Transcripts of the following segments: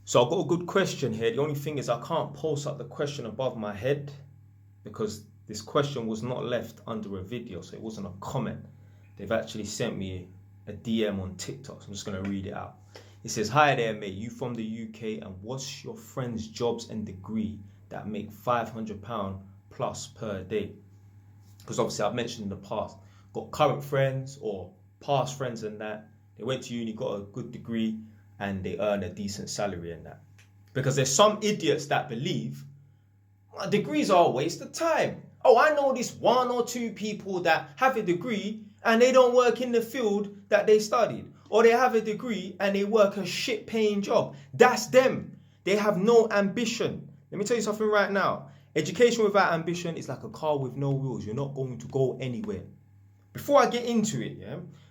So I've got a good question here. The only thing is I can't post up the question above my head because this question was not left under a video, so it wasn't a comment. They've actually sent me a DM on TikTok, so I'm just going to read it out. It says, "Hi there, mate. You from the UK, and what's your friend's jobs and degree that make £500 plus per day?" Because obviously I've mentioned in the past, got current friends or past friends and that. They went to uni, got a good degree, and they earn a decent salary in that. Because there's some idiots that believe degrees are a waste of time. Oh, I know this one or two people that have a degree and they don't work in the field that they studied. Or they have a degree and they work a shit paying job. That's them. They have no ambition. Let me tell you something right now. Education without ambition is like a car with no wheels. You're not going to go anywhere. Before I get into it,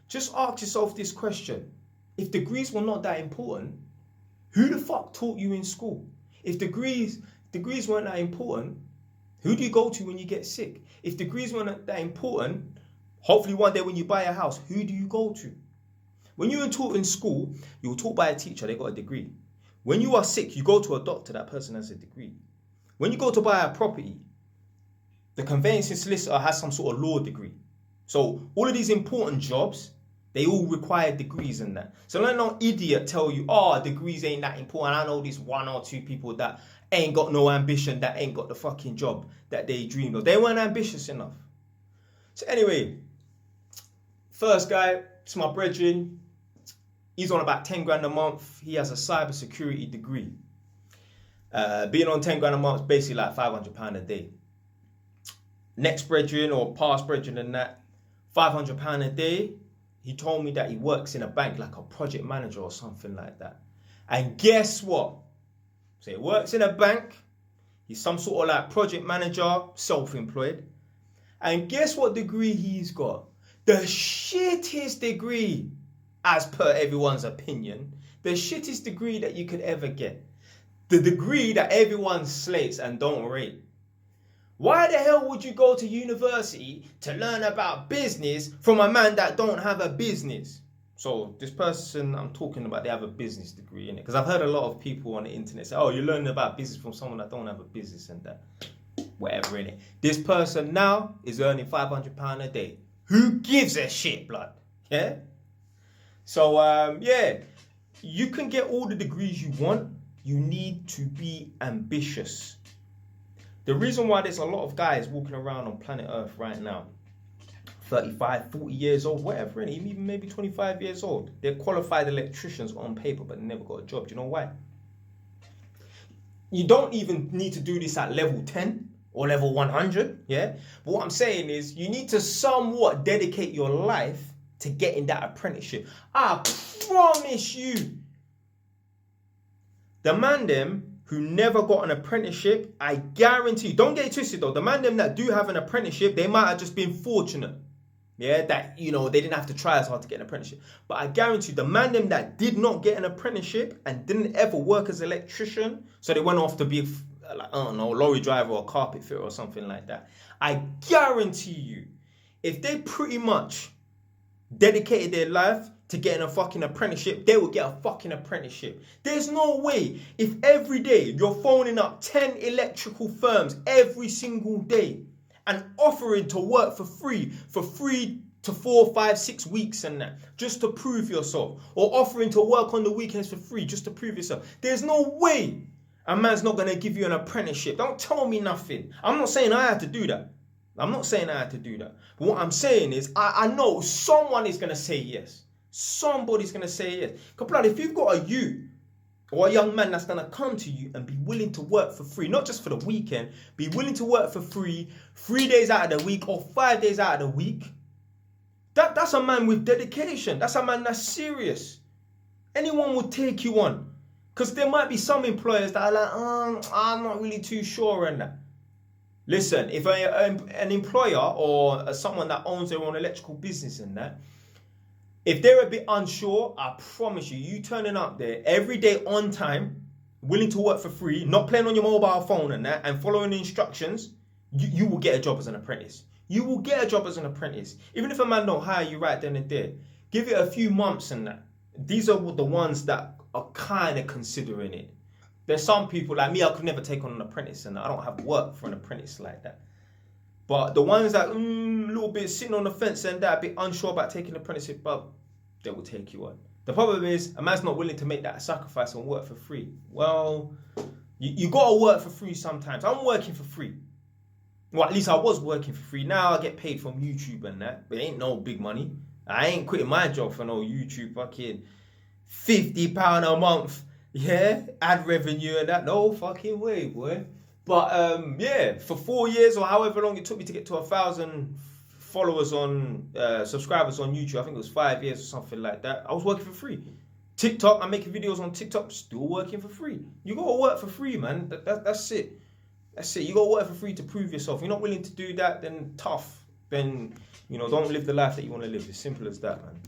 just ask yourself this question. If degrees were not that important, who the fuck taught you in school? If degrees weren't that important, who do you go to when you get sick? If degrees weren't that important, hopefully one day when you buy a house, who do you go to? When you were taught in school, you were taught by a teacher, they got a degree. When you are sick, you go to a doctor, that person has a degree. When you go to buy a property, the conveyancing solicitor has some sort of law degree. So all of these important jobs, they all require degrees in that. So let no idiot tell you, degrees ain't that important. I know these one or two people that ain't got no ambition, that ain't got the fucking job that they dreamed of. They weren't ambitious enough. So anyway, first guy, it's my brethren. He's on about 10 grand a month. He has a cybersecurity degree. Being on 10 grand a month is basically like £500 a day. Next brethren or past brethren and that, £500 a day. He told me that he works in a bank like a project manager or something like that. And guess what? So he works in a bank. He's some sort of like project manager, self-employed. And guess what degree he's got? The shittest degree, as per everyone's opinion. The shittest degree that you could ever get. The degree that everyone slates and don't rate. Why the hell would you go to university to learn about business from a man that don't have a business? So this person I'm talking about, they have a business degree in it. Because I've heard a lot of people on the internet say, oh, you're learning about business from someone that don't have a business and that. Whatever in it. This person now is earning £500 a day. Who gives a shit, blood? Yeah? So, you can get all the degrees you want. You need to be ambitious. The reason why there's a lot of guys walking around on planet Earth right now, 35, 40 years old, whatever, even maybe 25 years old. They're qualified electricians on paper, but they never got a job. Do you know why? You don't even need to do this at level 10 or level 100, yeah? But what I'm saying is you need to somewhat dedicate your life to getting that apprenticeship. I promise you. The man them who never got an apprenticeship, I guarantee, don't get it twisted though, the man them that do have an apprenticeship, they might have just been fortunate. Yeah, that, they didn't have to try as hard to get an apprenticeship. But I guarantee the man them that did not get an apprenticeship and didn't ever work as an electrician, so they went off to be, lorry driver or carpet fitter or something like that. I guarantee you, if they pretty much dedicated their life to getting a fucking apprenticeship, they will get a fucking apprenticeship. There's no way if every day you're phoning up 10 electrical firms every single day and offering to work for 3 to 4, 5, 6 weeks and that, just to prove yourself, or offering to work on the weekends for free just to prove yourself. There's no way a man's not going to give you an apprenticeship. Don't tell me nothing. I'm not saying I had to do that. But what I'm saying is, I know someone is going to say yes. Somebody's going to say yes. Because if you've got a youth or a young man that's going to come to you and be willing to work for free, not just for the weekend, be willing to work for free 3 days out of the week or 5 days out of the week, that's a man with dedication. That's a man that's serious. Anyone will take you on. Because there might be some employers that are like, I'm not really too sure on that. Listen, if an employer or someone that owns their own electrical business and that, if they're a bit unsure, I promise you turning up there every day on time, willing to work for free, not playing on your mobile phone and that, and following the instructions, you will get a job as an apprentice. You will get a job as an apprentice. Even if a man don't hire you right then and there, give it a few months and that. These are the ones that are kind of considering it. There's some people like me, I could never take on an apprentice, and I don't have work for an apprentice like that. But the ones that a little bit sitting on the fence and that, a bit unsure about taking an apprenticeship, but they will take you on. The problem is a man's not willing to make that sacrifice and work for free. Well, you got to work for free sometimes. I'm working for free. Well, at least I was working for free. Now I get paid from YouTube and that, but it ain't no big money. I ain't quitting my job for no YouTube fucking £50 a month. Yeah, ad revenue and that. No fucking way, boy. But yeah, for 4 years or however long it took me to get to 1,000 followers on subscribers on YouTube, I think it was 5 years or something like that, I was working for free. TikTok, I'm making videos on TikTok, still working for free. You gotta work for free, man. That's it. That's it. You gotta work for free to prove yourself. If you're not willing to do that, then tough. Then, don't live the life that you want to live. As simple as that, man.